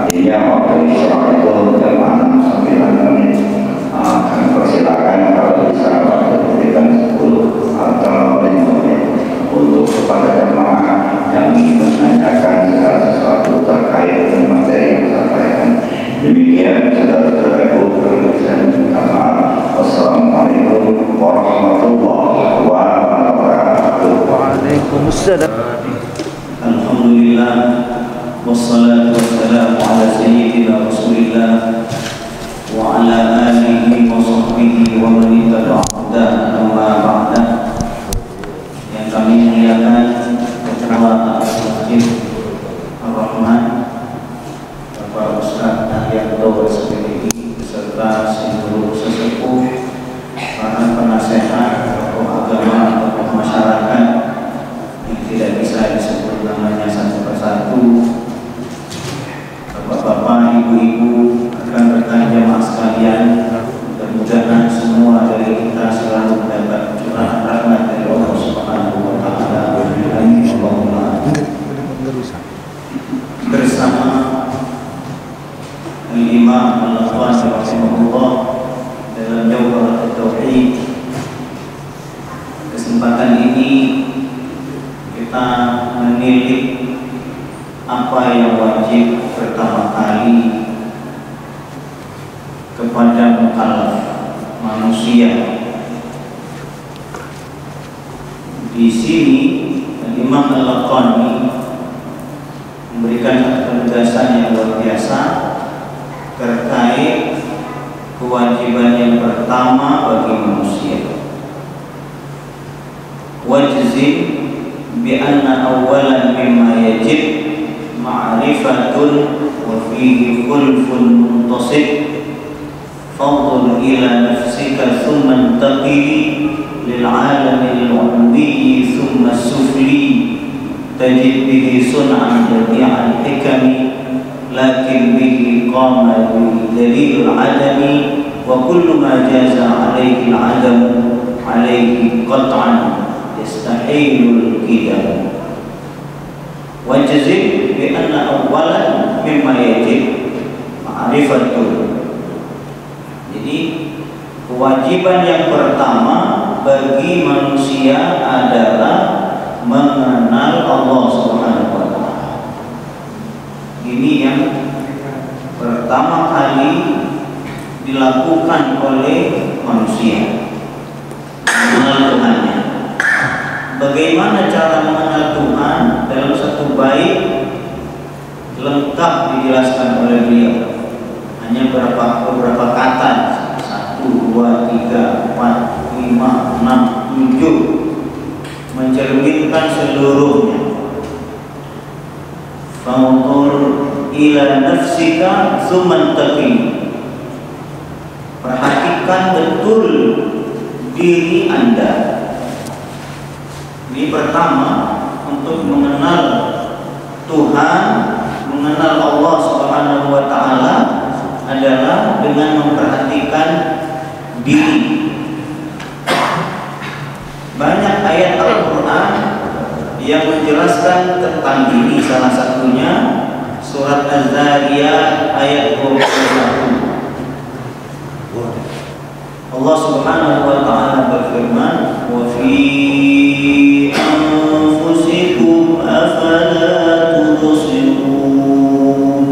Artinya waktu istirahat itu jam 6-9 menit. Kami persilakan kalau bisa waktu berikan 10 atau 5 menit untuk kepada jemaah yang ingin menanyakan segala sesuatu terkait dengan materi yang disampaikan. Demikian saudara-saudaraku berkenan minta maaf. Wassalamualaikum warahmatullahi wabarakatuh. Waalaikumsalam. Alhamdulillah wassalatu wassalamu ala sayyidina Rasulillah wa ala alihi wa sahbihi wa man ittaba'a amma ba'da. Yang kami muliakan Ketua Masjid Ar-Rahman Bapak Ustaz Arianto SPDI beserta seluruh sesepuh, para penasehat, tokoh agama, tokoh masyarakat yang tidak bisa disebut namanya satu persatu, bapak-bapak, ibu-ibu, rekan-rekan jamaah sekalian, mudah-mudahan semua dari kita selalu mendapat curahan rahmat dari Allah Subhanahu wa Ta'ala. Bersama Imam Al-Ghazali rahimahullah dalam Jawharatul Tauhid, kesempatan ini kita menilik apa yang wajib pertama kali kepada mukallaf manusia. Di sini Imam Al-Ghazali memberikan penegasan yang luar biasa terkait kewajiban yang pertama bagi manusia. Wajzim bi anna awwalan mimma yajib ma'rifatun wa fihi khulfun muntasib fadl ila nafsika thumma intaqili lil alami al-'ulwi thumma as-sufli tajid bihi sun'an jami'al hikami lakin bihi qama dalil al-'adami wa kullu ma jaza 'alaihi al-'adam 'alaihi qat'an yastahilul qidam. Wajzim bi anna awwalan mimma yajib ma'rifatun. Jadi kewajiban yang pertama bagi manusia adalah mengenal Allah Subhanahu wa Ta'ala. Ini yang pertama kali dilakukan oleh manusia, mengenal Tuhannya. Bagaimana cara mengenal Tuhan? Dalam satu bait lengkap dijelaskan oleh beliau. Hanya beberapa kata, 1, 2, 3, 4, 5, 6, 7 mencerminkan seluruhnya. Fanzur ila nafsika tsumma taqi. Perhatikan betul diri Anda. Ini pertama, untuk mengenal Tuhan, mengenal Allah Subhanahu wa Ta'ala adalah dengan memperhatikan diri. Banyak ayat Al-Quran yang menjelaskan tentang diri. Salah satunya surat Az-Zariyat ayat 21. Allah Subhanahu wa Ta'ala berfirman, wa fi anfusikum afala tubsirun.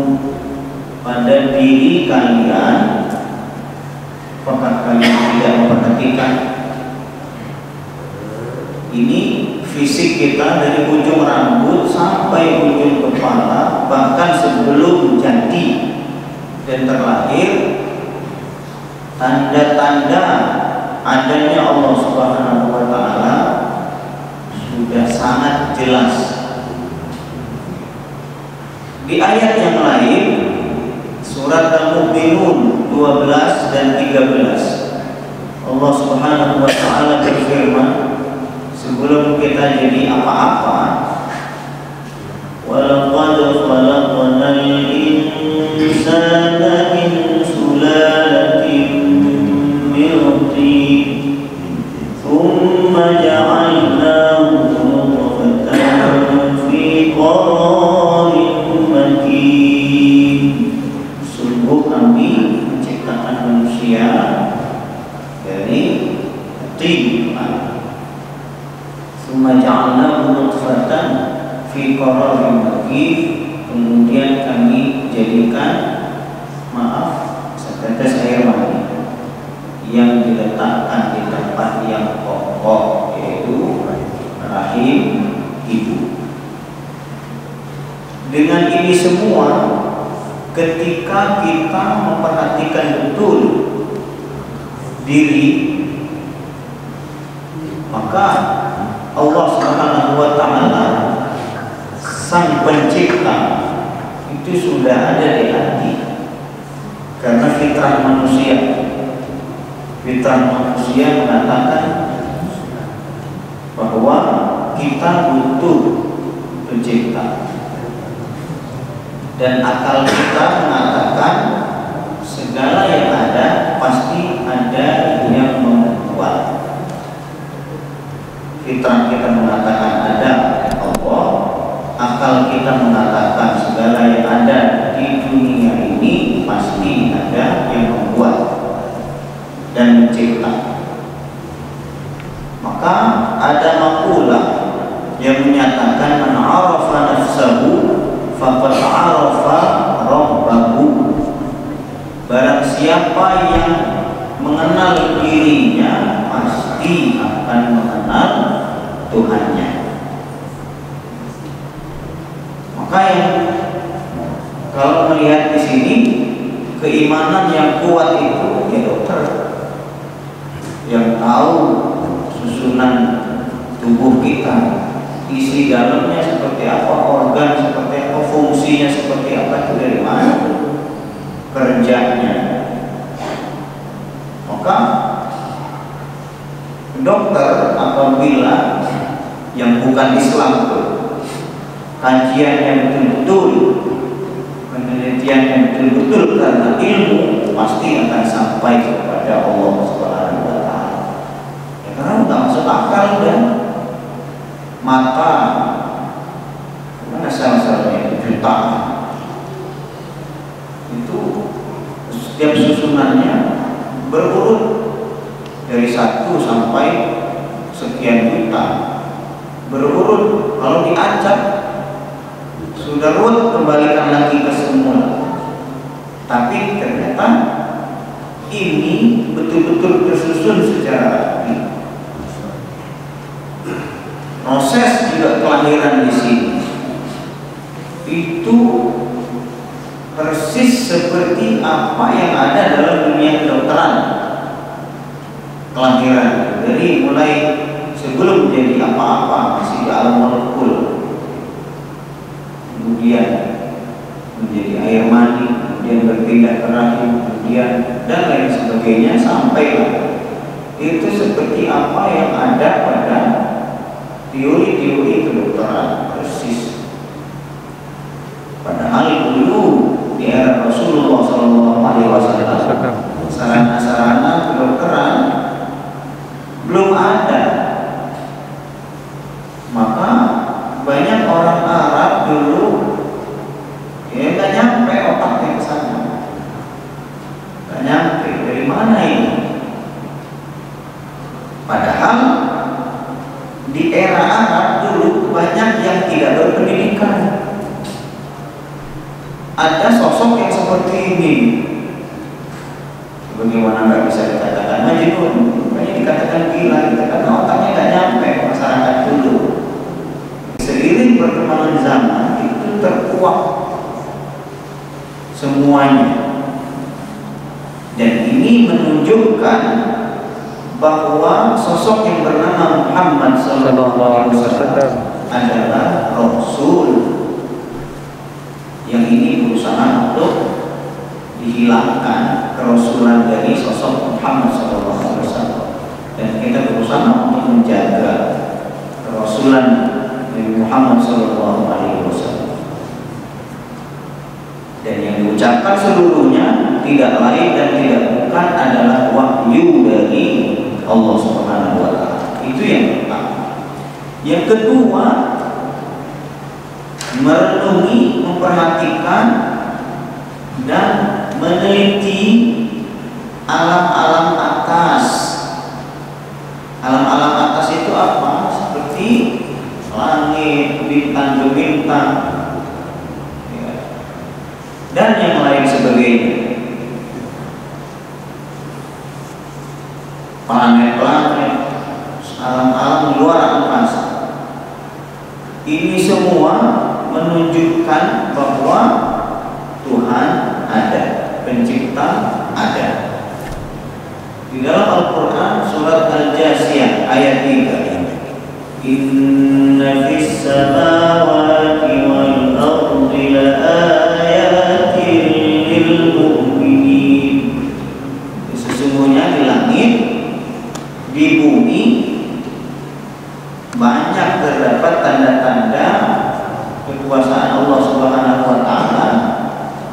Pada diri kalian, apakah kalian tidak memperhatikan? Ini fisik kita dari ujung rambut sampai ujung kepala, bahkan sebelum jadi dan terlahir, tanda-tanda adanya Allah Subhanahu wa Ta'ala sudah sangat jelas. Di ayat yang lain, surat Al-Mu'minun 12 dan 13, Allah Subhanahu wa Ta'ala berfirman, sebelum kita jadi apa-apa, walaqad khalaqnal insana min sulalatin min tin thumma ja'alnahu nutfatan fi qararin makin Dengan ini semua, ketika kita memperhatikan betul diri, maka Allah Subhanahu wa Ta'ala, Sang Pencipta, itu sudah ada di hati. Karena fitrah manusia mengatakan bahwa kita butuh pencipta, dan akal kita mengatakan segala yang ada pasti ada yang membuat. Fitrah kita mengatakan ada Allah, akal kita mengatakan segala yang ada di dunia ini pasti ada yang membuat dan mencipta. Maka ada maqalah yang menyatakan man 'arafa nafsahu faqad 'arafa rabbahu. Barang siapa yang mengenal dirinya pasti akan mengenal Tuhannya. Maka yang kalau melihat di sini, keimanan yang kuat itu ya dokter yang tahu susunan tubuh kita, isi dalamnya seperti apa, organ seperti apa, fungsinya seperti apa, itu dari mana kerjanya. Maka dokter apabila yang bukan Islam itu kajiannya betul-betul, penelitiannya betul-betul karena ilmu, pasti akan sampai kepada Allah Subhanahu wa Ta'ala. Ya, karena nggak masuk akal dan mata, mana sel-selnya jutaan, itu setiap susunannya berurut dari 1 sampai sekian juta, berurut. Kalau diacak sudah ruwet, kembalikan lagi ke semula. Tapi ternyata ini betul-betul tersusun secara rapi. Proses juga kelahiran di sini itu persis seperti apa yang ada dalam dunia kedokteran. Kelahiran dari mulai sebelum jadi apa-apa masih di alam molekul, kemudian menjadi air mani, kemudian berpindah ke rahim, kemudian dan lain sebagainya, sampai itu seperti apa yang ada pada teori-teori kedokteran persis. Padahal dulu di era Rasulullah SAW sarana-sarana kedokteran belum ada. Maka banyak orang Arab dulu ya nggak nyampe otaknya ke sana, nggak nyampe. Dari mana ini? Padahal di era Arab dulu banyak yang tidak berpendidikan. Ada sosok yang seperti ini, bagaimana nggak bisa dikatakan majnun, banyak dikatakan gila, karena otaknya nggak nyampe masyarakat dulu. Seiring perkembangan zaman itu terkuak semuanya, dan ini menunjukkan bahwa sosok yang bernama Muhammad SAW adalah Rasul. Yang ini berusaha untuk dihilangkan kerasulan dari sosok Muhammad SAW, dan kita berusaha untuk menjaga kerasulan dari Muhammad SAW. Dan yang diucapkan seluruhnya tidak lain dan tidak bukan adalah wahyu dari Allah Subhanahu wa Ta'ala. Itu yang pertama. Yang kedua, merenungi, memperhatikan dan meneliti alam-alam atas. Alam-alam atas itu apa? Seperti langit, bintang bintang, ya, dan yang lain sebagainya. Planet-planet, alam-alam luar angkasa. Ini semua menunjukkan menunjukkan bahwa Tuhan ada, pencipta ada. Di dalam Al-Quran surat Al-Jasiyah ayat 3, Inna fis samawati wal ardi laayatin lil mu'minin. Sesungguhnya di langit, di bumi banyak terdapat tanda-tanda kekuasaan Allah Subhanahu wa taala,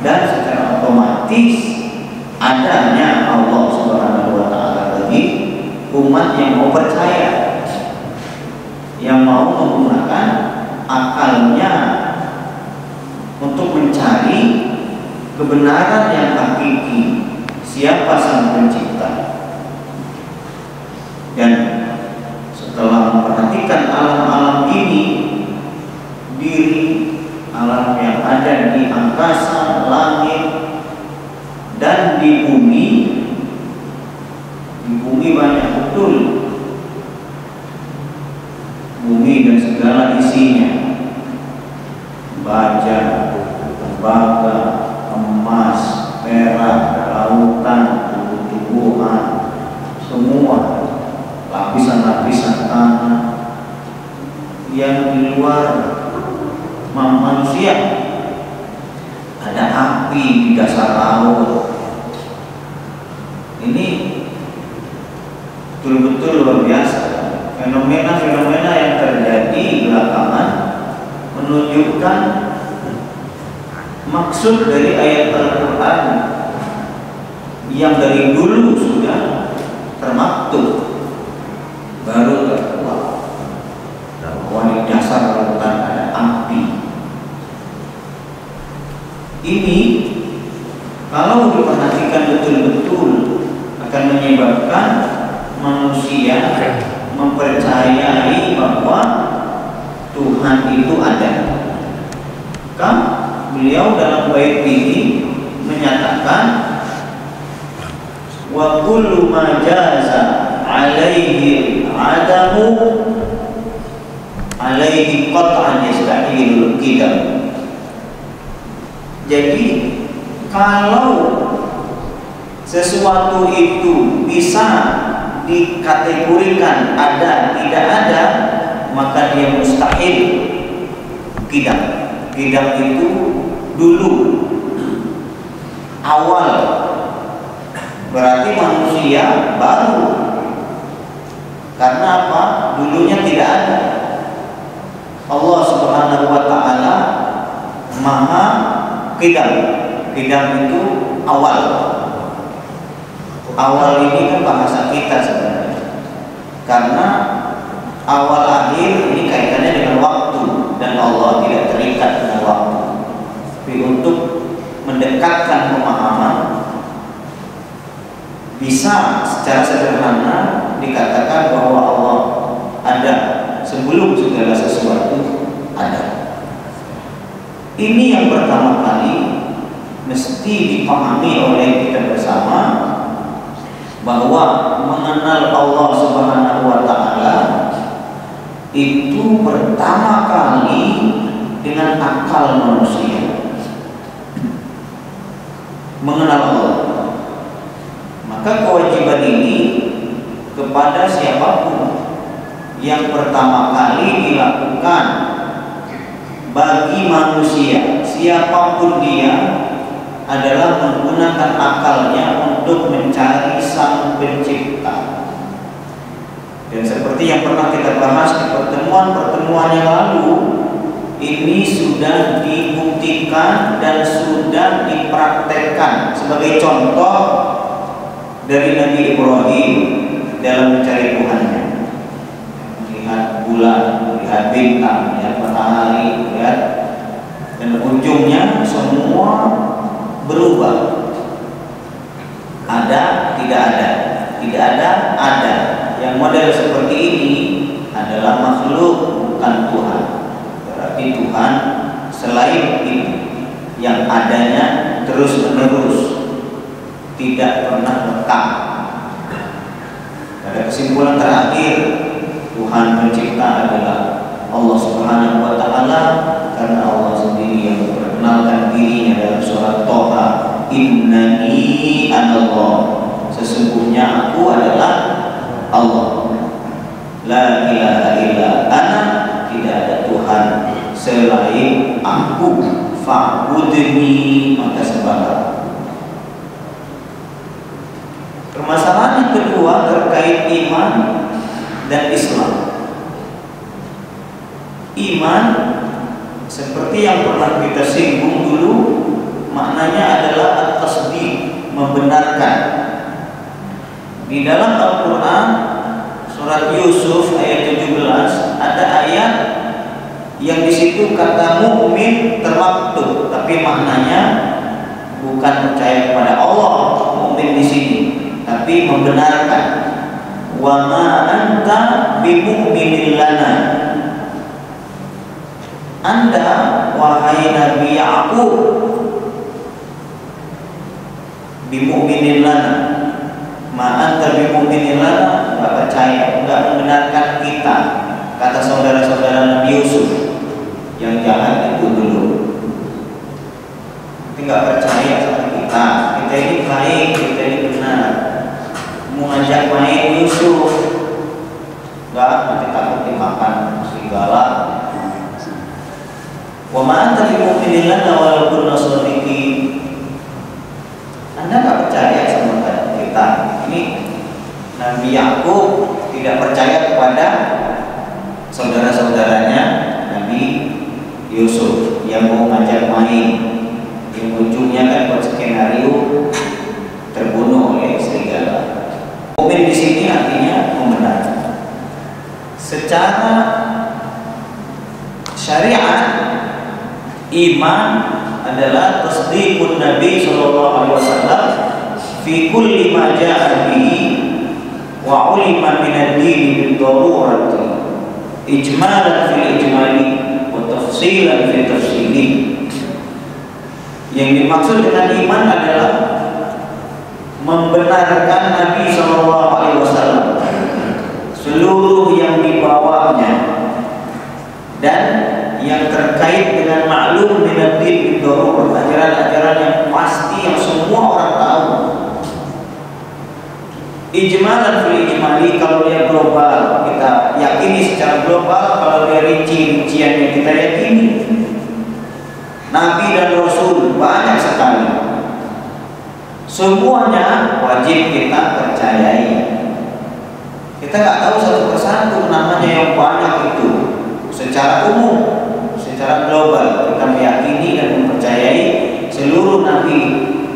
dan secara otomatis adanya Allah Subhanahu wa taala bagi umat yang mau percaya, yang mau menggunakan akalnya untuk mencari kebenaran yang hakiki, siapa sang pencipta. Dan setelah memperhatikan alam-alam ini, diri, alam yang ada di angkasa, langit, dan di bumi banyak betul. Bumi dan segala isinya, baja, tembaga, emas, perak, lautan, tumbuh-tumbuhan, semua lapisan-lapisan tanah yang di luar manusia. Ada api di dasar laut. Ini betul-betul luar biasa. Fenomena-fenomena yang terjadi belakangan menunjukkan maksud dari ayat Al-Quran yang dari dulu sudah termaktub, baru terkuat bahwa di dasar lautan ada api. Ini kalau diperhatikan betul-betul akan menyebabkan manusia mempercayai bahwa Tuhan itu ada. Kan beliau dalam bait ini menyatakan wa kullu ma jaza alaihi adamu alaihi qat'an yastahilul qidam. Jadi kalau sesuatu itu bisa dikategorikan ada tidak ada, maka dia mustahil qidam. Qidam itu dulu, awal, berarti manusia baru. Karena apa? Dulunya tidak ada. Allah Subhanahu wa taala Maha Qidam. Qidam itu awal. Awal ini kan bahasa kita sebenarnya. Karena awal akhir ini kaitannya dengan waktu, dan Allah tidak terikat dengan waktu. Tapi untuk mendekatkan pemahaman, bisa secara sederhana dikatakan bahwa Allah ada sebelum segala sesuatu ada. Ini yang pertama kali mesti dipahami oleh kita bersama, bahwa mengenal Allah Subhanahu wa taala itu pertama kali dengan akal manusia. Mengenal Allah, maka kewajiban ini kepada siapapun yang pertama kali dilakukan bagi manusia, siapapun dia, adalah menggunakan akalnya untuk mencari sang pencipta. Dan seperti yang pernah kita bahas di pertemuan-pertemuan yang lalu, ini sudah dibuktikan dan sudah dipraktekkan. Sebagai contoh dari Nabi Ibrahim dalam mencari Tuhannya, melihat bulan, melihat bintang, melihat matahari, melihat, dan ujungnya semua berubah. Ada, tidak ada, tidak ada, ada. Yang model seperti ini adalah makhluk, bukan Tuhan. Berarti Tuhan selain itu yang adanya terus menerus, tidak pernah lekang. Pada kesimpulan terakhir, Tuhan pencipta adalah Allah Subhanahu wa taala, karena Allah sendiri yang memperkenalkan dirinya dalam surat Thaha, innani anallah, sesungguhnya aku adalah Allah. La ilaha illa ana, tidak ada Tuhan selain aku. Fa'budni, maka sembahlah. Permasalahan yang kedua terkait iman dan Islam. Iman seperti yang pernah kita singgung dulu, maknanya adalah at-tasdiq, membenarkan. Di dalam Al-Quran surat Yusuf ayat 17 ada ayat yang di situ kata mukmin termaktub, tapi maknanya bukan percaya kepada Allah mukmin di sini, tapi membenarkan. Wa ma anta bimu'minin lana, Anda wahai Nabi Ya'qub bimu'minin lana, ma anta bimu'minin lana, enggak percaya, enggak membenarkan kita, kata saudara-saudara Nabi Yusuf yang jahat itu dulu. Enggak percaya sama kita, kita ini baik, kita ini benar, mau ngajak main Yusuf, enggak, nanti takut dimakan serigala. Wa ma anta bimu'minin lana walaupun nasrani, Anda enggak percaya sama kita. Ini Nabi Ya'qub tidak percaya kepada saudara-saudaranya Nabi Yusuf yang mau ngajak main, yang ujungnya kan buat skenario terbunuh oleh serigala. Mukmin di sini artinya membenarkan. Secara syariat, iman adalah tasdiqun Nabi sallallahu alaihi wasallam fi kulli ma jaa bihi wa ulima min ad-din bil darurati ijmalan fil ijmali wa tafsilan fil tafsili. Yang dimaksud dengan iman adalah membenarkan Nabi sallallahu alaihi wasallam seluruh yang dibawanya dan yang terkait dengan maklum min ad-din bil darurah, ajaran-ajaran yang pasti yang semua orang tahu. Ijmalan fil ijmali, kalau dia global kita yakini secara global, kalau dia rinci-rinciannya kita yakini. Nabi dan Rasul banyak sekali, semuanya wajib kita percayai. Kita nggak tahu satu persatu namanya yang banyak itu. Secara umum, secara global kita meyakini dan mempercayai seluruh Nabi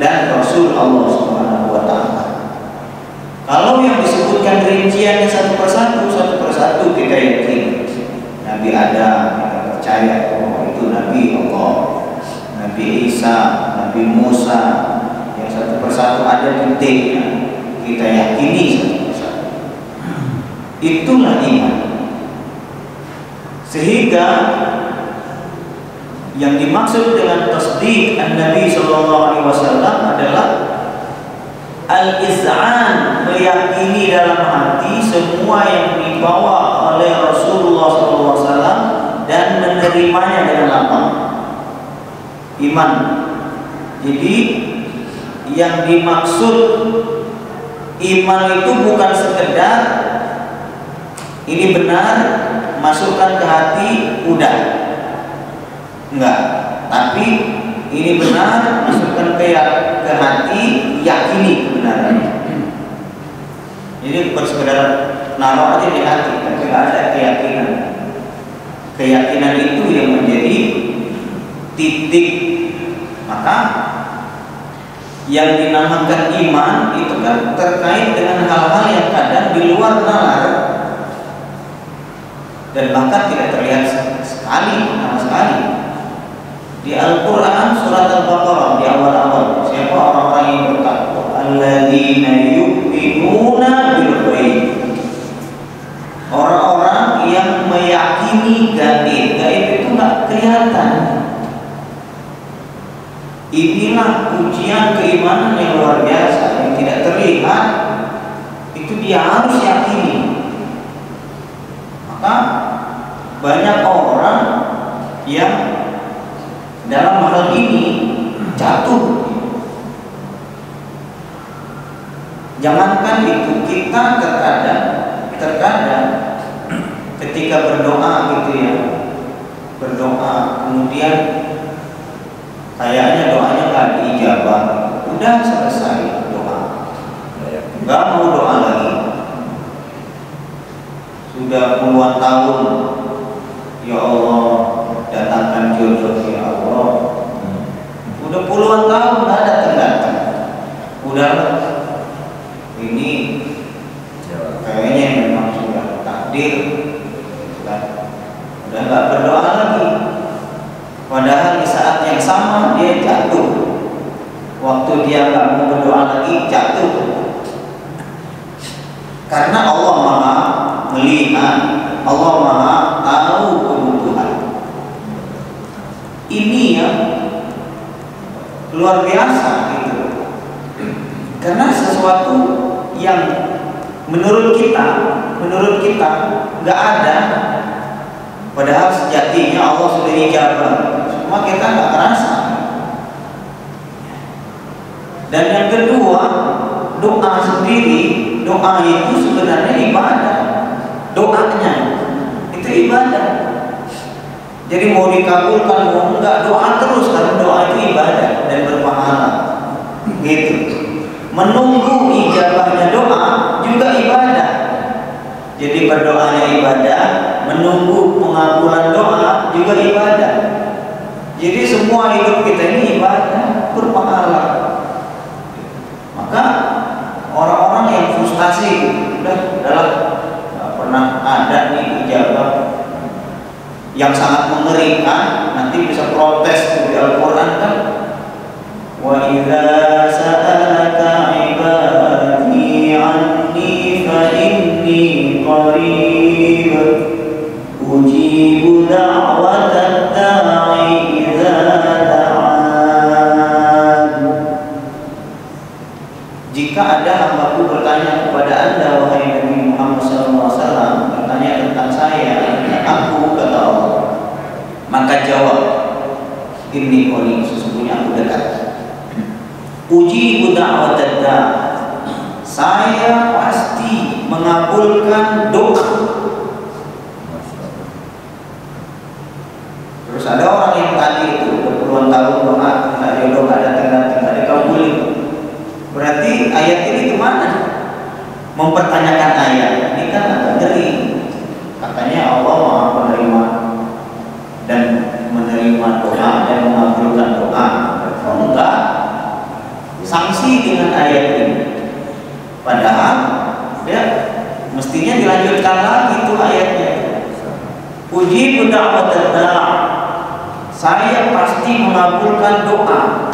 dan Rasul Allah Subhanahu wa taala. Kalau yang disebutkan rinciannya satu persatu kita yakin. Nabi Adam kita percaya bahwa itu Nabi Allah, Nabi Isa, Nabi Musa, yang satu persatu ada titiknya, kita yakini satu persatu. Itulah iman. Sehingga yang dimaksud dengan tasdiq an-Nabi sallallahu alaihi wasallam adalah al-iz'an, meyakini dalam hati semua yang dibawa oleh Rasulullah sallallahu alaihi wasallam dan menerimanya dengan lapang. Iman. Jadi yang dimaksud iman itu bukan sekedar ini benar, masukkan ke hati, udah, enggak. Tapi ini benar, masukkan ke hati, yakini kebenarannya. Jadi bukan sekedar naruh aja di hati, tapi enggak ada keyakinan. Keyakinan itu yang menjadi titik. Maka yang dinamakan iman itu kan terkait dengan hal-hal yang kadang di luar nalar dan bahkan tidak terlihat sama sekali. Di Al-Quran surat Al-Baqarah di awal-awal, siapa orang-orang yang bertakwa? Alladzina yu'minuna bil ghaib, orang-orang yang meyakini gaib. Gaib itu nggak kelihatan. Inilah ujian keimanan yang luar biasa, yang tidak terlihat, itu dia harus yakini. Maka banyak orang yang dalam hal ini jatuh. Jangankan itu, kita terkadang ketika berdoa gitu ya, berdoa kemudian kayaknya doanya nggak diijabah, udah selesai doa, nggak mau doa lagi. Sudah puluhan tahun, ya Allah datangkan jodoh, ya Allah. Udah puluhan tahun nggak datang, udah ini kayaknya memang sudah takdir, udah nggak berdoa lagi. Padahal di saat yang sama dia jatuh. Waktu dia nggak mau berdoa lagi, jatuh. Karena Allah Maha melihat, Allah Maha tahu kebutuhan. Ini ya luar biasa gitu. Karena sesuatu yang menurut kita nggak ada, padahal sejatinya Allah sudah ijabah, cuma kita nggak terasa. Dan yang kedua, doa sendiri, doa itu sebenarnya ibadah. Doanya itu ibadah. Jadi mau dikabulkan mau enggak, doa terus, karena doa itu ibadah dan berpahala. Gitu. Menunggu ijabahnya doa juga ibadah. Jadi berdoanya ibadah, menunggu pengabulan doa juga ibadah. Jadi semua hidup kita ini ibadah, berpahala. Maka orang-orang yang frustasi, udahlah nggak pernah ada nih ijabah, yang sangat mengerikan, nanti bisa protes di Al-Quran kan. Wa idza sa'alaka ibadi anni fa inni qarib ujibu da'watad da'i idza da'an. Jika ada hambaku bertanya kepada Anda wahai Nabi Muhammad SAW, bertanya tentang saya, aku, kata Allah, maka jawab, inni qarib, sesungguhnya aku dekat. Ujibu da'watad da'i, saya pasti mengabulkan doa. Terus ada orang yang tadi itu berpuluhan tahun doa, nggak jodoh, nggak datang, nggak dikabulin. Berarti ayat ini kemana? Mempertanyakan ayat ini kan agak ngeri. Katanya Allah Maha menerima dan menerima doa dan mengabulkan doa. Oh enggak, sanksi dengan ayat ini. Padahal ya mestinya dilanjutkan lagi itu ayatnya. Ujibu da'watad da'i, saya pasti mengabulkan doa.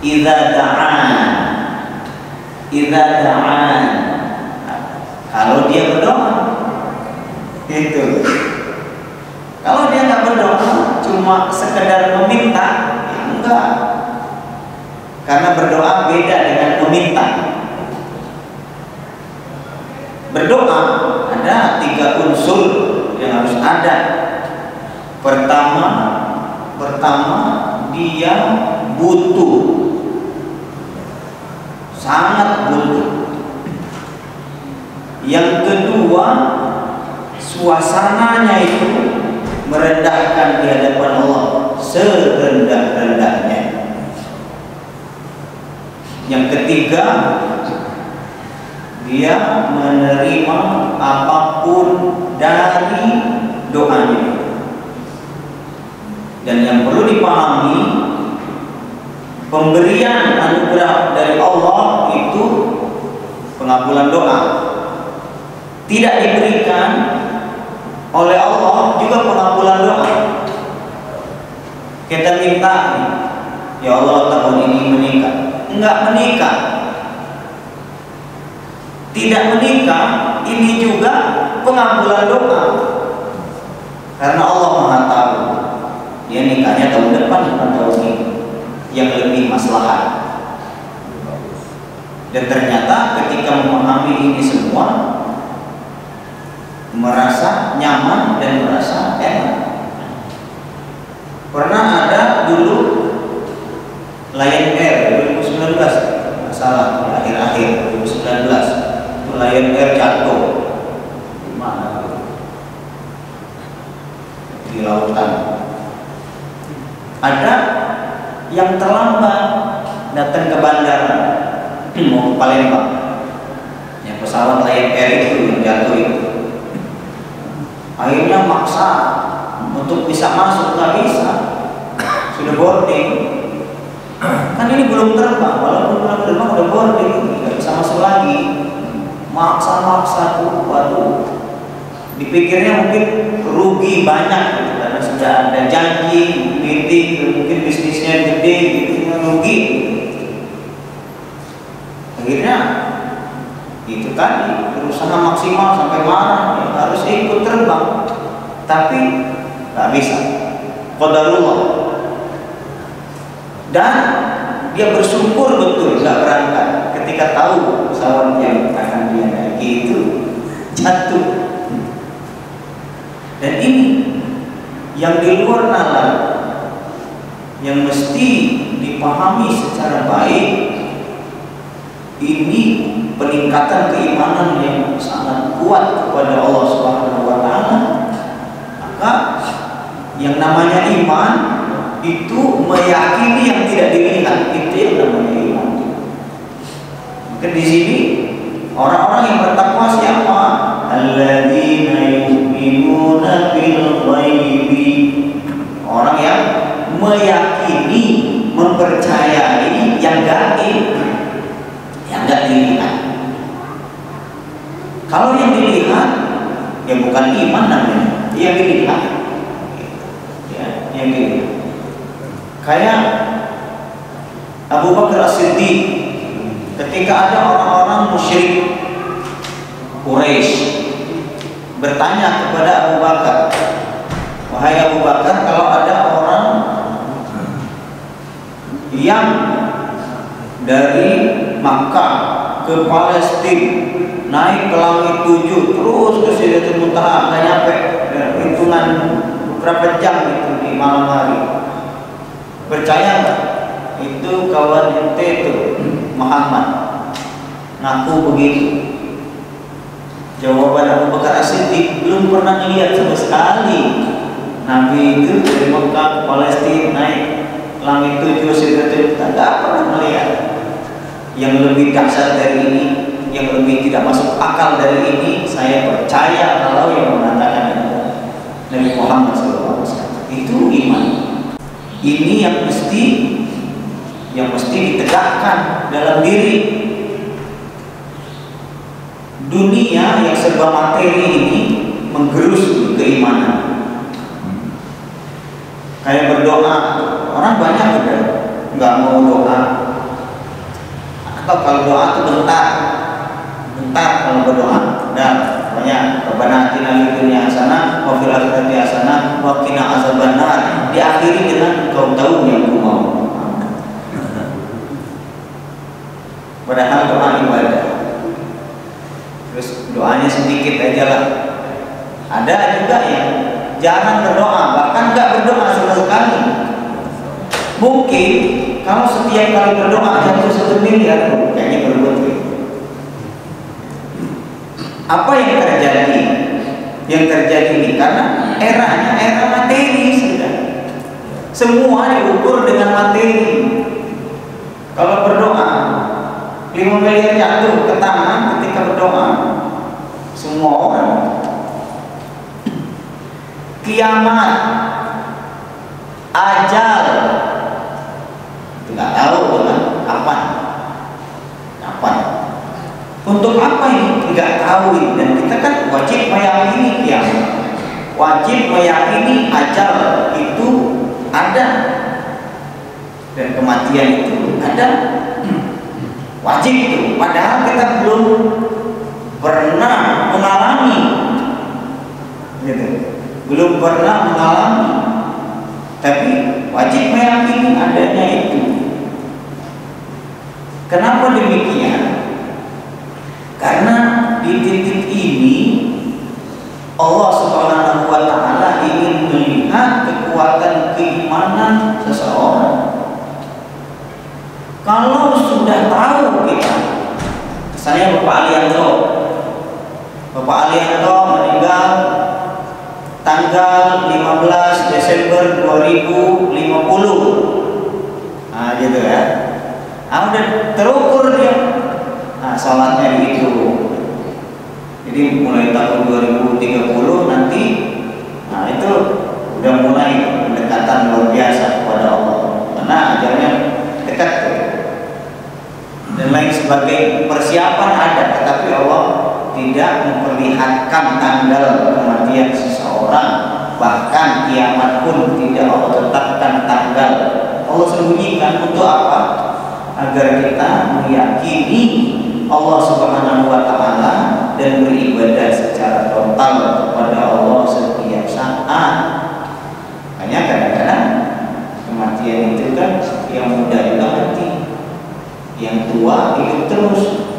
Idza da'an, kalau dia berdoa itu. Kalau dia nggak berdoa, cuma sekedar meminta, ya enggak. Karena berdoa beda dengan meminta. Berdoa ada 3 unsur yang harus ada. Pertama dia butuh, sangat butuh. Yang kedua, suasananya itu merendahkan di hadapan Allah serendah-rendahnya. Yang ketiga, dia menerima apapun dari doanya. Dan yang perlu dipahami, pemberian anugerah dari Allah itu pengabulan doa. Tidak diberikan oleh Allah juga pengabulan doa. Kita minta, ya Allah tahun ini menikah, enggak menikah. Tidak menikah, ini juga pengabulan doa. Karena Allah Maha tahu, dia nikahnya tahun depan bukan tahun ini, yang lebih maslahat. Dan ternyata ketika memahami ini semua, merasa nyaman dan merasa enak. Pernah ada dulu Lion Air 2019, salah akhir-akhir 2019 Lion Air jatuh di mana? Di lautan. Ada yang terlambat datang ke bandara mau ke Palembang. Yang pesawat Lion Air itu yang jatuh itu. Akhirnya maksa untuk bisa masuk, nggak bisa, sudah boarding. Kan ini belum terbang, walaupun belum terbang udah boarding, nggak bisa masuk lagi. Maksa tuh, waduh. Dipikirnya mungkin rugi banyak gitu, karena sudah ada janji meeting, mungkin bisnisnya gede gitu, rugi. Akhirnya itu tadi berusaha maksimal sampai marah, ya, harus ikut terbang, tapi nggak bisa. Qadarullah. Dan dia bersyukur betul nggak berangkat ketika tahu pesawat yang akan dia naiki itu jatuh. Dan ini yang di luar nalar, yang mesti dipahami secara baik. Ini peningkatan keimanan yang sangat kuat kepada Allah Subhanahu wa taala. Maka yang namanya iman itu meyakini yang tidak dilihat, itu yang namanya iman. Maka di sini orang-orang yang bertakwa siapa? Alladzina yu'minuna bil ghaibi. Orang yang meyakini, mempercayai yang gaib, yang nggak dilihat. Kalau yang dilihat, ya bukan iman namanya, yang dilihat, ya, yang dilihat. Kayak Abu Bakar As-Siddiq, ketika ada orang-orang musyrik Quraisy bertanya kepada Abu Bakar, wahai Abu Bakar, kalau ada orang yang dari Makkah ke Palestina naik ke langit 7 terus ke Sidratul Muntaha, nggak nyampe hitungan beberapa jam itu di malam hari, percaya nggak? Itu kawan ente itu Muhammad ngaku begitu. Jawaban Abu Bakar As-Siddiq, belum pernah lihat sama sekali Nabi itu dari Makkah ke Palestina naik langit 7 Sidratul Muntaha, nggak pernah melihat. Yang lebih dahsyat dari ini, yang lebih tidak masuk akal dari ini, saya percaya kalau yang mengatakan Nabi Muhammad SAW. Itu iman. Ini yang mesti ditegakkan dalam diri. Dunia yang serba materi ini menggerus keimanan. Kayak berdoa, orang banyak udah nggak mau doa. Atau kalau doa itu bentar kalau berdoa, pokoknya Rabbana atina fid dunya hasanah wa fil akhirati hasanah wa qina azabannar, diakhiri dengan kau tahu yang ku mau. Padahal doa ibadah. Terus doanya sedikit aja lah. Ada juga yang jarang berdoa, bahkan nggak berdoa sama sekali. Mungkin kalau setiap kali berdoa jatuh 1 miliar, kayaknya berbunyi. Apa yang terjadi? Yang terjadi ini karena eranya era materi sudah. Semua diukur dengan materi. Kalau berdoa 5 miliar jatuh ke tangan ketika berdoa, semua orang. Kiamat, ajal, nggak tahu kan kapan. Untuk apa ini? Nggak tahu ini. Dan kita kan wajib meyakini kiamat, wajib meyakini ajal itu ada dan kematian itu ada, wajib itu. Padahal kita belum pernah mengalami, gitu. Belum pernah mengalami, tapi wajib meyakini adanya itu. Kenapa demikian? Karena di titik ini Allah Subhanahu wa Ta'ala ingin melihat kekuatan keimanan seseorang. Kalau sudah tahu kita, misalnya Bapak Alianto meninggal tanggal 15 Desember 2050, nah gitu ya. Udah terukur dia, salatnya begitu. Jadi mulai tahun 2030 nanti, itu udah mulai pendekatan luar biasa kepada Allah, karena ajalnya dekat dan lain sebagai persiapan ada, tetapi Allah tidak memperlihatkan tanggal kematian seseorang, bahkan kiamat pun tidak Allah tetapkan tanggal. Allah sembunyikan untuk apa? Agar kita meyakini Allah Subhanahu wa Ta'ala dan beribadah secara total kepada Allah setiap saat. Hanya kadang-kadang kematian itu kan yang muda juga mati, yang tua hidup terus,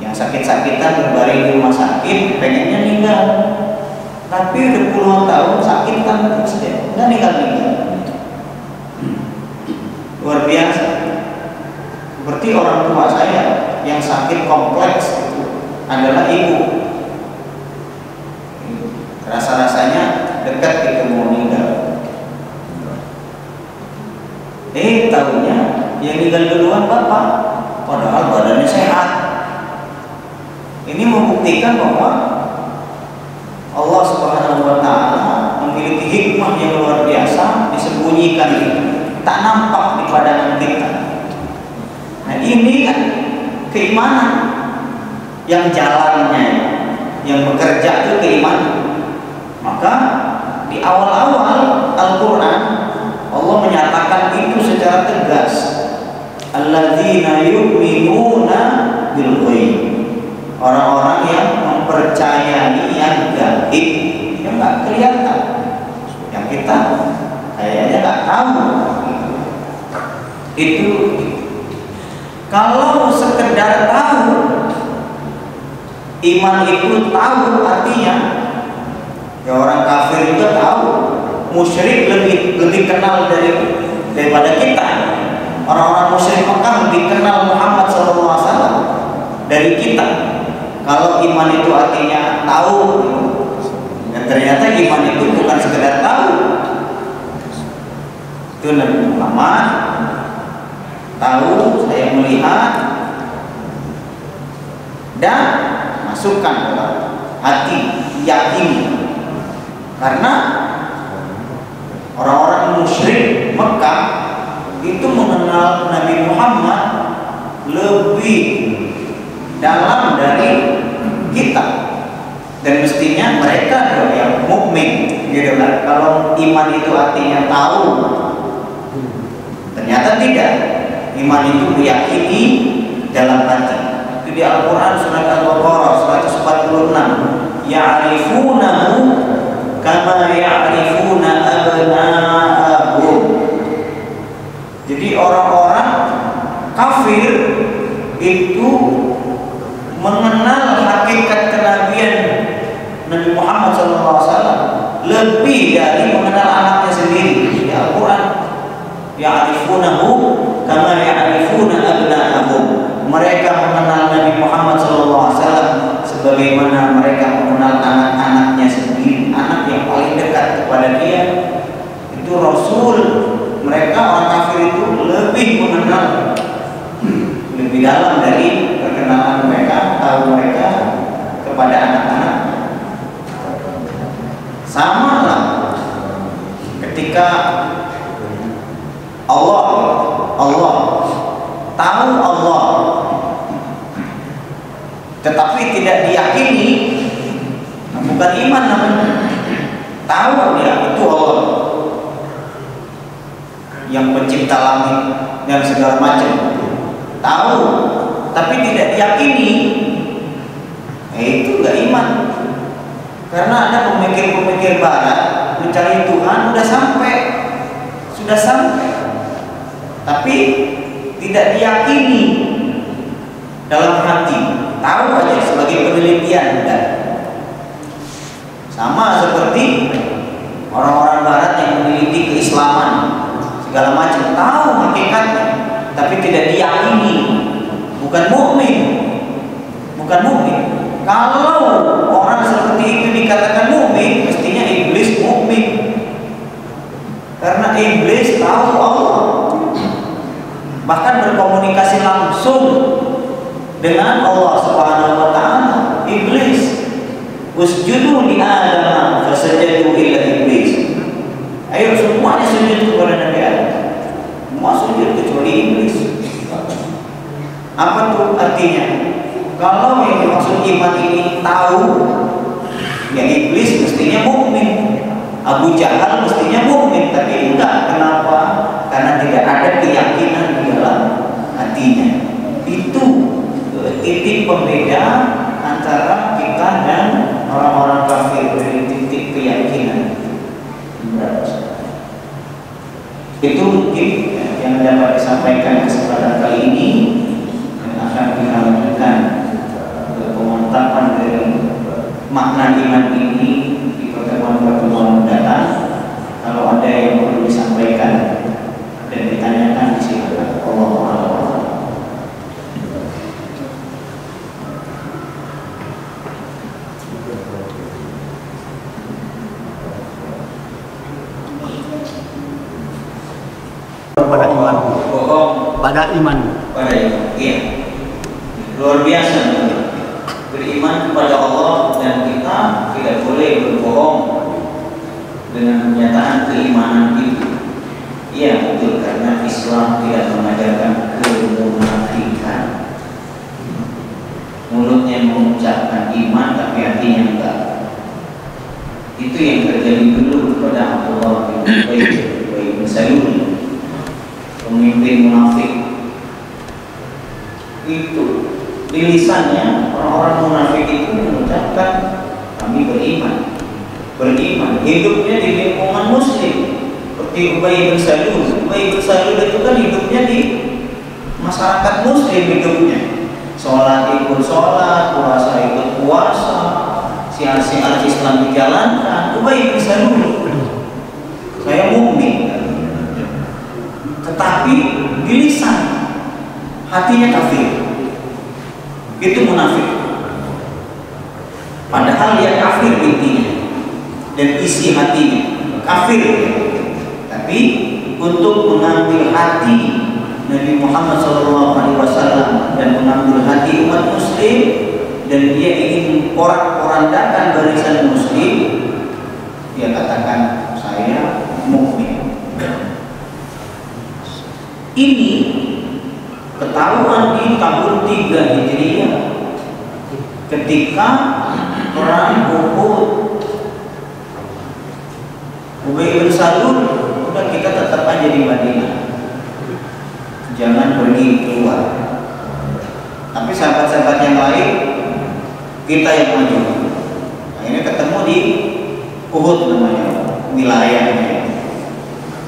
yang sakit-sakitan berbaring di rumah sakit pengennya meninggal, tapi udah puluhan tahun sakit kan nggak meninggal. Luar biasa. Seperti orang tua saya yang sakit kompleks itu adalah ibu. Rasa-rasanya dekat kita mau meninggal. Tahunya yang meninggal duluan bapak, padahal badannya sehat. Ini membuktikan bahwa Allah Subhanahu wa Ta'ala memiliki hikmah yang luar biasa disembunyikan itu, tak nampak di pandangan kita. Nah ini kan keimanan yang jalannya, yang bekerja itu keimanan. Maka di awal-awal Al-Quran Allah menyatakan itu secara tegas, alladzina yu'minuna bil ghaib, orang-orang yang mempercayai yang gaib, yang nggak kelihatan, yang kita kayaknya nggak tahu. Itu kalau sekedar tahu, iman itu tahu artinya, ya orang kafir juga tahu, musyrik lebih kenal daripada kita. Orang-orang musyrik Mekah lebih kenal Muhammad SAW dari kita. Kalau iman itu artinya tahu, dan ternyata iman itu bukan sekedar tahu. Itu Nabi Muhammad tahu, saya melihat dan masukkan ke hati, yakini. Karena orang-orang musyrik Mekah itu mengenal Nabi Muhammad lebih dalam dari kita, dan mestinya mereka yang mukmin, gitu kan? Kalau iman itu artinya tahu, ternyata tidak. Iman itu meyakini dalam hati. Itu di Al-Quran surat Al-Baqarah 146. Ya'rifunahu kama ya'rifuna abna'ahum. Jadi orang-orang kafir itu mengenal hakikat kenabian Nabi Muhammad SAW lebih dari mengenal anaknya sendiri. Di Al-Quran, ya'rifunahu kama ya'rifuna abna'ahum. Mereka mengenal Nabi Muhammad SAW sebagaimana mereka mengenal anak-anaknya sendiri. Anak yang paling dekat kepada dia itu Rasul. Mereka orang kafir itu lebih mengenal, lebih dalam dari perkenalan mereka, tahu mereka kepada anak-anak. Sama lah ketika Allah tahu Allah, tetapi tidak diyakini, bukan iman namanya. Tahu dia itu Allah yang pencipta langit dan segala macam, tahu tapi tidak diyakini, itu nggak iman. Karena ada pemikir-pemikir barat mencari Tuhan sudah sampai, tapi tidak diyakini dalam hati, tahu aja sebagai penelitian. Sama seperti orang-orang barat yang meneliti keislaman segala macam, tahu hakikatnya tapi tidak diyakini, bukan mukmin. Bukan mukmin. Kalau orang seperti itu dikatakan mukmin, mestinya iblis mukmin. Karena iblis tahu Allah, bahkan berkomunikasi langsung dengan Allah Subhanahu wa taala. Iblis, usjudu li Adam fasajadu illa iblis. Ayo semuanya sujud kepada Nabi Adam. Semua sujud kecuali iblis. Apa tuh artinya? Kalau yang dimaksud iman ini tahu, ya iblis mestinya mukmin, Abu Jahal mestinya mukmin, tapi enggak. Kenapa? Karena tidak ada keyakinan di dalam hatinya. Itu titik pembeda antara kita dan orang-orang kafir, dari titik keyakinan. Itu mungkin yang dapat disampaikan kesempatan kali ini, dan akan kita lanjutkan pemantapan dari makna iman ini di pertemuan-pertemuan mendatang. Kalau ada yang perlu disampaikan dan ditanyakan, silakan. Allahu a'lam. Pada iman. Pada iman. Pada iman. Iya. Luar biasa. Beriman kepada Allah, dan kita tidak boleh berbohong dengan pernyataan keimanan itu. Iya betul, karena Islam tidak mengajarkan kemunafikan. Mulutnya mengucapkan iman tapi hatinya enggak. Itu yang terjadi dulu kepada Abdullah bin Ubay bin Salul, pemimpin munafik. Itu di lisannya orang-orang munafik itu mengucapkan kami beriman, hidupnya di lingkungan muslim seperti Ubay bin Salul. Ubay bin Salul itu kan hidupnya di masyarakat muslim, hidupnya sholat ikut sholat, puasa ikut puasa, syiar-syiar Islam dijalankan. Ubay bin Salul, saya mukmin, tetapi di lisan hatinya kafir. Itu munafik. Padahal dia kafir intinya dan isi hatinya kafir. Tapi untuk mengambil hati Nabi Muhammad SAW dan mengambil hati umat muslim, dan dia ingin porak-porandakan barisan muslim, dia katakan saya mukmin. Ini ketahuan di tahun 3 Hijriah ketika perang Uhud. Ubay bin Salul, udah kita tetap aja di Madinah, jangan pergi keluar. Tapi sahabat-sahabat yang lain, kita yang maju. Akhirnya ketemu di Uhud namanya, wilayahnya.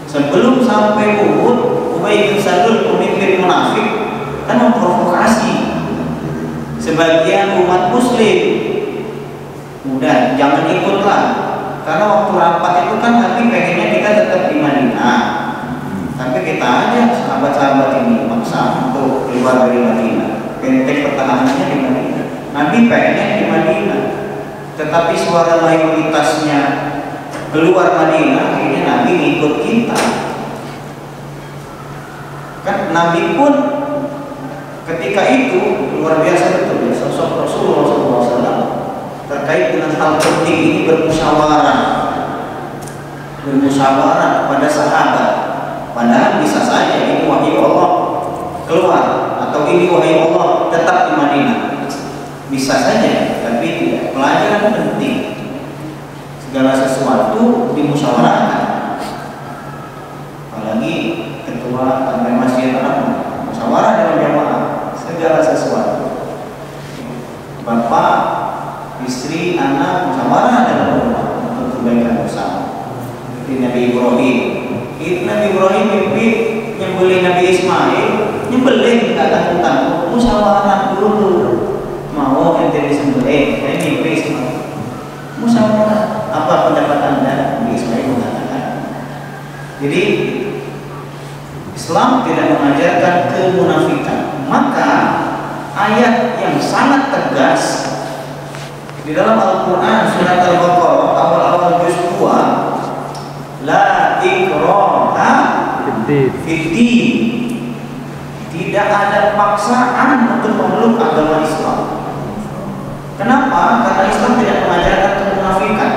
Sebelum sampai Uhud, Ubay bin Salul, pemimpin munafik, kan memprovokasi sebagian umat muslim. Udah, jangan ikutlah, karena waktu rapat itu kan Nabi pengennya kita tetap di Madinah, tapi kita aja sahabat-sahabat ini maksa untuk keluar dari Madinah. Benteng pertahanannya di Madinah. Nabi pengen di Madinah, tetapi suara mayoritasnya keluar Madinah, akhirnya Nabi ikut kita. Kan Nabi pun ketika itu luar biasa betul ya, sosok Rasulullah SAW terkait dengan hal penting ini bermusyawarah kepada sahabat. Padahal bisa saja ini wahyu Allah keluar, atau ini wahyu Allah tetap di Madinah, bisa saja. Tapi tidak, pelajaran penting, segala sesuatu dimusyawarahkan. Apalagi ketua sampai masjid Arab, musyawarah dalam jamaah, segala sesuatu. Bapak, istri, anak, musyawarah dalam rumah untuk kebaikan bersama. Seperti Nabi Ibrahim. Nabi Ibrahim mimpi nyembelih Nabi Ismail, nyembelih kata tentang musyawarah dulu. Mau ente disembelih, saya mimpi Ismail. Musyawarah. Islam tidak mengajarkan kemunafikan. Maka ayat yang sangat tegas di dalam Al-Quran surat Al-Baqarah awal-awal juz 2, la ikraha fiddin, tidak ada paksaan untuk memeluk agama Islam. Kenapa? Karena Islam tidak mengajarkan kemunafikan.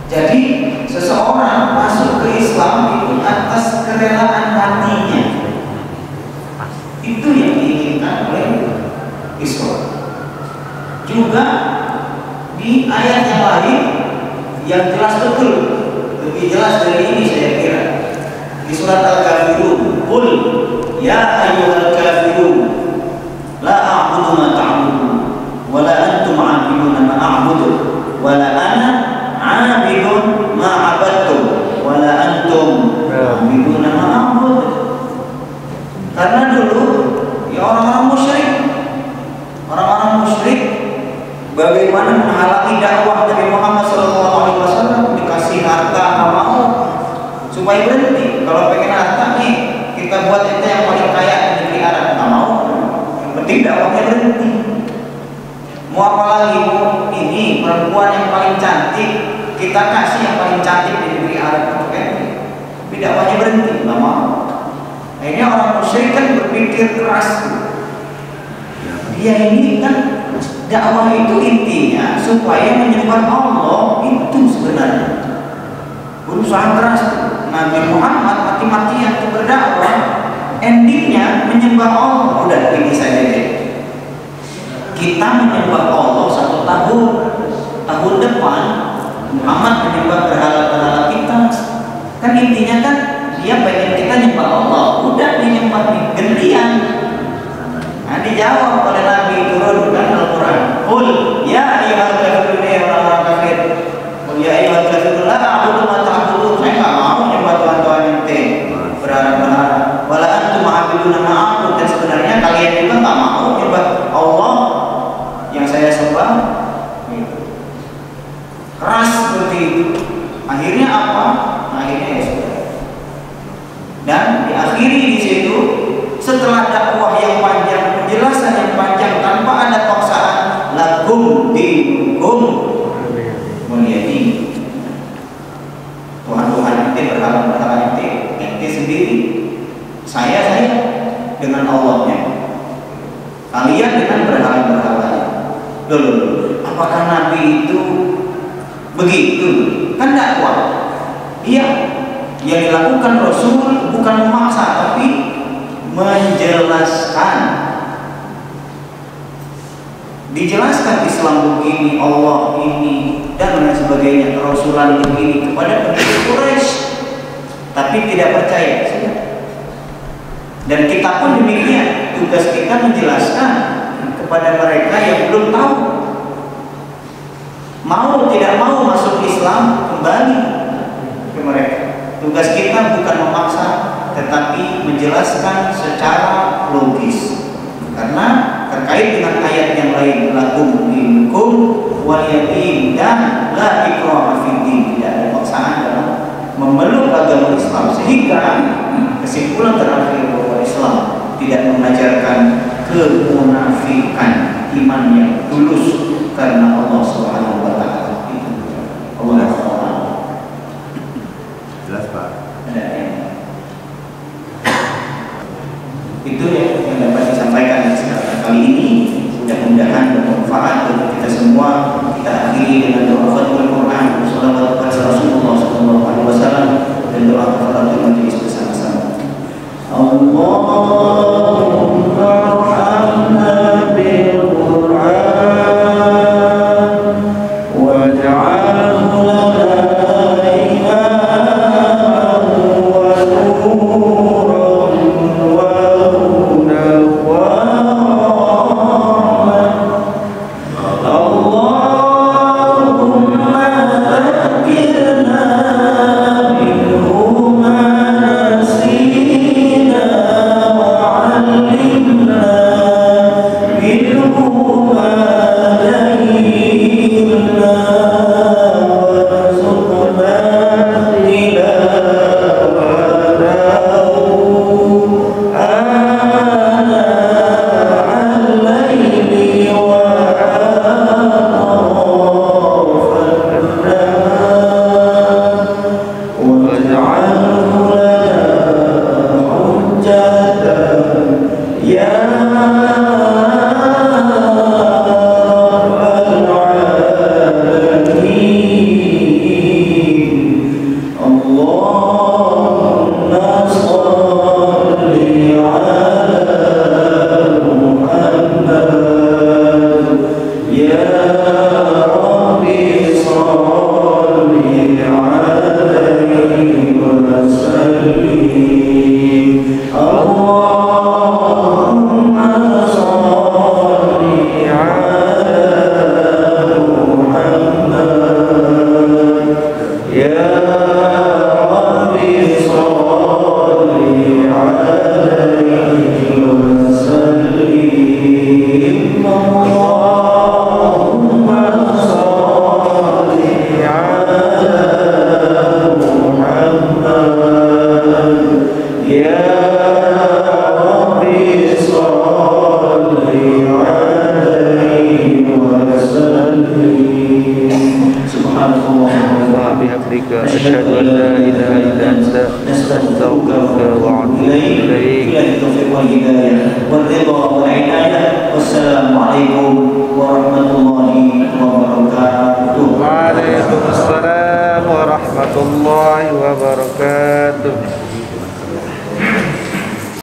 Jadi seseorang masuk ke Islam itu atas kerelaan hatinya. Itu yang diinginkan oleh Islam. Juga di ayat yang lain yang jelas betul, lebih jelas dari ini saya kira, di surat Al-Kafirun, qul ya ayyuhal kafirun la a'budu ma ta'budun wa la antum 'abiduna ma a'budu wa la ana 'abidun ma 'abadtum wa la antum 'abiduna ma a'budu. Karena dulu ya orang-orang musyrik bagaimana menghalangi dakwah Nabi Muhammad SAW, dikasih harta nggak mau supaya berhenti. Kalau pengen harta nih kita buat ente yang paling kaya di negeri Arab, nggak mau. Yang penting dakwahnya berhenti. Mau apa lagi? Mau ini perempuan yang paling cantik kita kasih yang paling cantik di negeri Arab untuk ente, tapi dakwahnya berhenti, nggak mau. Akhirnya orang musyrik kan berpikir keras. Dia ini kan dakwah itu intinya supaya menyembah Allah, itu sebenarnya berusaha keras. Nabi Muhammad mati-matian untuk berdakwah, endingnya menyembah Allah. Udah ini saja deh. Kita menyembah Allah 1 tahun, tahun depan Muhammad menyembah berhala-berhala kita. Kan intinya kan dia pengen kita nyembah Allah, udah menyembah gantian. Nah, dijawab oleh Nabi turunkan Al-Quran. Qul ya ayyuhal kafirun, ya orang-orang kafir. Qul ya ayyuhal kafirun la a'budu ma ta'budun. Saya enggak mau nyembah tuhan-tuhan ente, berhala-berhala. Wala antum 'abiduna ma a'bud. Dan sebenarnya kalian juga enggak mau nyembah Allah yang saya sembah. Keras seperti itu. Akhirnya apa? Akhirnya ya sudah. Dan diakhiri di situ setelah dakwah yang panjang, penjelasan yang panjang tanpa ada paksaan, lakum dinukum waliyadin. Tuhan-tuhan ente, berhala-berhala ente sendiri, saya dengan Allahnya, kalian dengan berhala-berhalanya. Loh, apakah Nabi itu begitu? Kan dakwah. Iya, yang dilakukan Rasul bukan memaksa, tapi menjelaskan. Dijelaskan Islam begini, Allah ini, dan lain sebagainya, kerasulan begini kepada penduduk Quraisy, tapi tidak percaya. Dan kita pun demikian, tugas kita menjelaskan kepada mereka yang belum tahu. Mau tidak mau masuk Islam, kembali ke mereka. Tugas kita bukan memaksa, tetapi menjelaskan secara logis. Karena terkait dengan ayat yang lain, lakum dinukum waliyadin, dan la ikraha fiddin, tidak ada paksaan dalam memeluk agama Islam. Sehingga kesimpulan terakhir bahwa Islam tidak mengajarkan kemunafikan, iman yang tulus karena Allah Subhanahu wa taala. Itu Allah Subhanahu. Jelas Pak. Itu yang dapat disampaikan kali ini. Mudah-mudahan bermanfaat untuk kita semua. Kita akhiri dengan doa Fathul Quran, salawat kepada Rasulullah SAW, dan doa kafaratul majelis bersama-sama. Allahumma arhamna bil Quran waj'alhu lana وعلى Asyhadu an la ilaha illa anta astaghfiruka wa atubu ilaik. Wassalamualaikum warahmatullahi wabarakatuh. Waalaikumsalam warahmatullahi wabarakatuh.